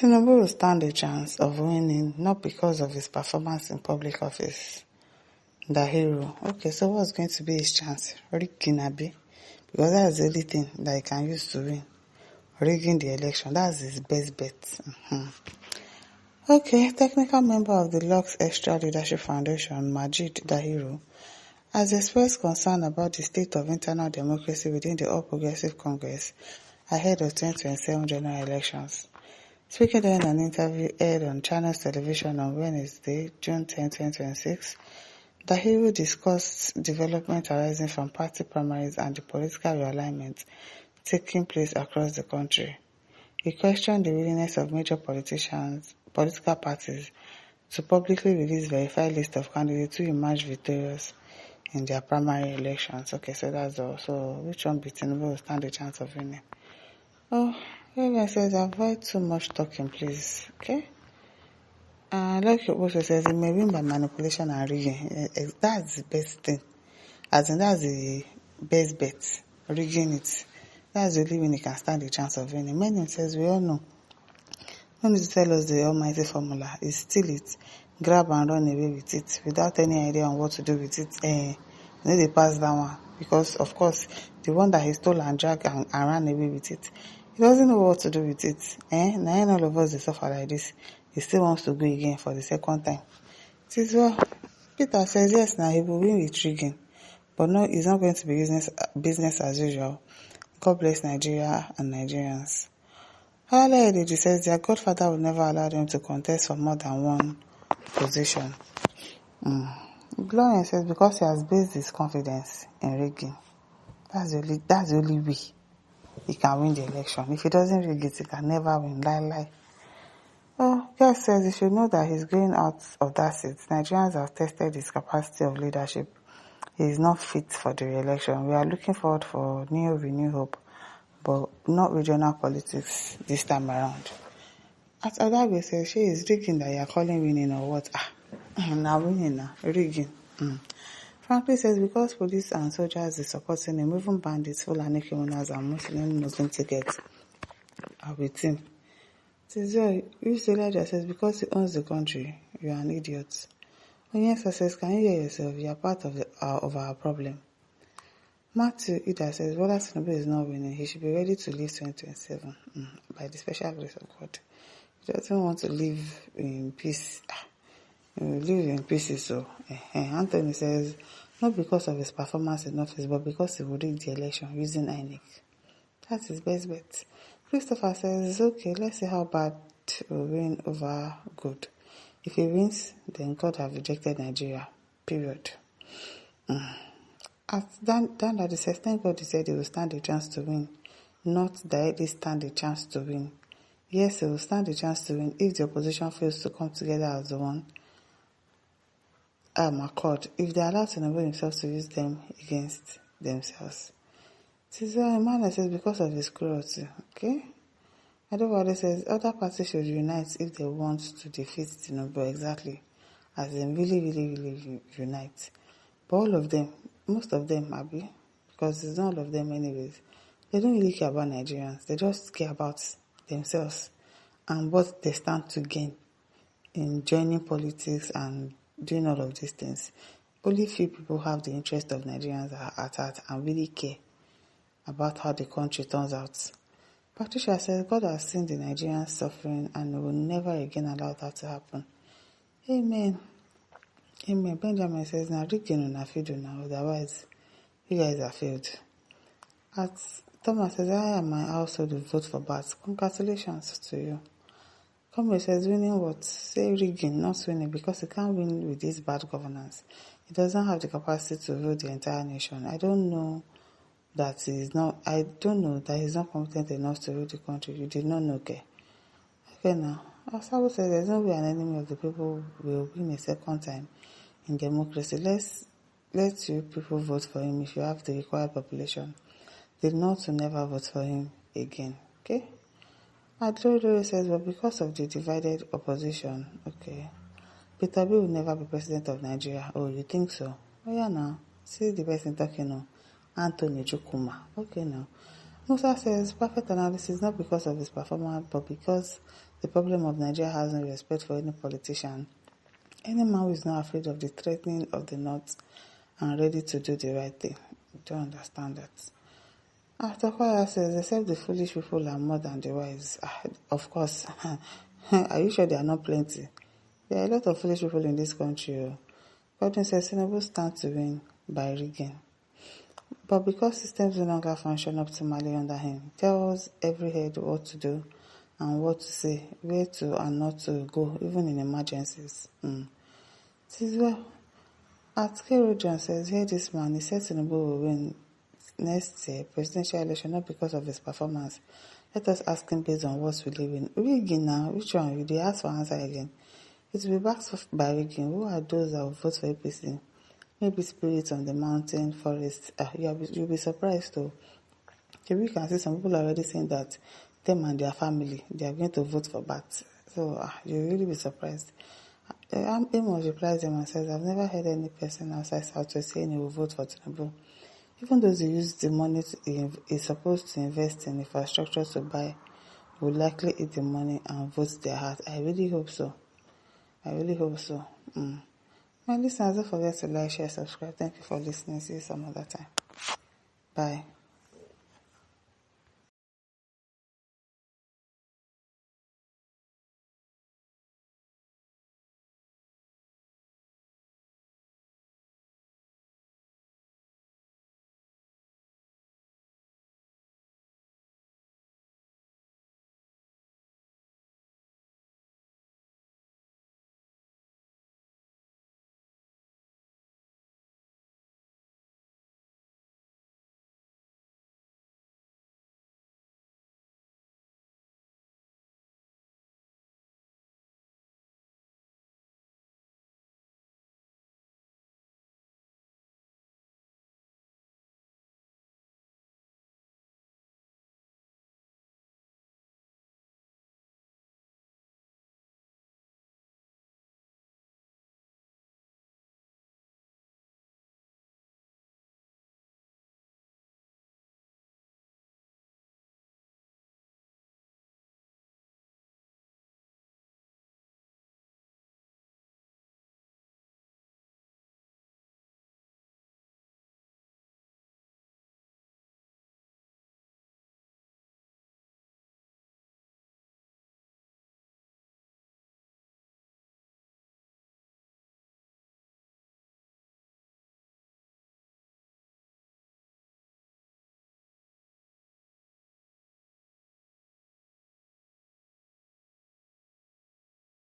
Tinubu will stand a chance of winning not because of his performance in public office. Dahiru. Okay, so what's going to be his chance? Rigging abi? Because that's the only thing that he can use to win. Rigging the election. That's his best bet. Okay, technical member of the Lux Extra Leadership Foundation, Majid Dahiru, has expressed concern about the state of internal democracy within the All Progressive Congress ahead of 2027 general elections. Speaking during an interview aired on Channels Television on Wednesday, June 10, 2026, Dahiru discussed development arising from party primaries and the political realignment taking place across the country. He questioned the willingness of major political parties to publicly release verified list of candidates who emerged victorious in their primary elections. Okay, so that's all. So which one be Tinubu will stand a chance of winning? Oh, everyone says avoid too much talking, please. Okay? Like your also says, it may win by manipulation and rigging. That's the best thing. As in, that's the best bet. Rigging it. That's the only way he can stand a chance of winning. Many says, we all know. No need to tell us the almighty formula. It's still it. Grab and run away with it without any idea on what to do with it. You know they pass that one. Because, of course, the one that he stole and dragged and ran away with it, he doesn't know what to do with it. Now all of us they suffer like this. He still wants to go again for the second time. It is well. Peter says yes, now he will win with rigging. But no, it's not going to be business as usual. God bless Nigeria and Nigerians. Hala Edeji says their godfather will never allow them to contest for more than one position. Gloria says because he has based his confidence in rigging. That's the only way he can win the election. If he doesn't rig it, he can never win. Lie. Guy says he should know that he's going out of that seat. Nigerians have tested his capacity of leadership. He is not fit for the re-election. We are looking forward for new hope, but not regional politics this time around. At Odabe says she is rigging that you are calling winning or what? Now winning now, rigging. Frankly says because police and soldiers are supporting him, even bandits, Fulani criminals and Muslim tickets are with him. Tizio, Elijah says because he owns the country, you are an idiot. Onyesa says, can you hear yourself? You are part of our problem. Matthew Ida says, Bola Tinubu is not winning. He should be ready to leave 2027 by the special grace of God. He doesn't want to live in peace. He will live in peace. So, Anthony says, not because of his performance in office, but because he will rig the election using INEC. That's his best bet. Christopher says, okay, let's see how bad will win over good. If he wins, then God have rejected Nigeria. Period. As Dan Daddy says, thank God he said he will stand a chance to win, not directly stand a chance to win. Yes, he will stand a chance to win if the opposition fails to come together as the one accord, if they allow Tinubu himself to use them against themselves. Tizia Emmanuel says because of his cruelty. Okay? Adewale says other parties should unite if they want to defeat Tinubu, exactly. As in really unite. But all of them, most of them, Abi, because it's not all of them anyways, they don't really care about Nigerians. They just care about themselves and what they stand to gain in joining politics and doing all of these things. Only few people have the interest of Nigerians at heart and really care about how the country turns out. Patricia says, God has seen the Nigerians suffering and will never again allow that to happen. Amen. Benjamin says, now rigging on a field now, otherwise you guys are failed. Thomas says, I and my household will vote for Bats. Congratulations to you. Comrade says, winning what? Say rigging, not winning, because he can't win with this bad governance. He doesn't have the capacity to rule the entire nation. I don't know that he's not competent enough to rule the country. You did not know, okay? Okay now. Asabu says there's no way an enemy of the people will win a second time in democracy. Let you people vote for him if you have the required population. The North will never vote for him again. Okay? Adoro says, but because of the divided opposition, okay, Peter B will never be president of Nigeria. Oh, you think so? Oh yeah now. See the person talking now. Anthony Chukuma. Okay now. Musa says perfect analysis not because of his performance but because the problem of Nigeria has no respect for any politician. Any man who is not afraid of the threatening of the North and ready to do the right thing. I don't understand that. After Kwara says, except the foolish people are more than the wise. Of course. Are you sure there are not plenty? There are a lot of foolish people in this country. Godwin says Tinubu stands to win by rigging. But because systems no longer function optimally under him, tells every head what to do and what to say, where to and not to go, even in emergencies. It is well. At K. John says, here this man, he said Tinubu will win next year presidential election not because of his performance. Let us ask him based on what we live in. Rigging now, which one? You dey ask for answer again. It will be backed by rigging. Who are those that will vote for APC? Maybe spirits on the mountain, forest. You'll be surprised though. Maybe you can see some people already saying that them and their family, they are going to vote for Bat. So you'll really be surprised. Amos replies them and says, I've never heard any person outside Southwest saying he will vote for Tinubu. Even those who use the money is supposed to invest in infrastructure to buy will likely eat the money and vote their heart. I really hope so. My listeners, don't forget to like, share, subscribe. Thank you for listening. See you some other time. Bye.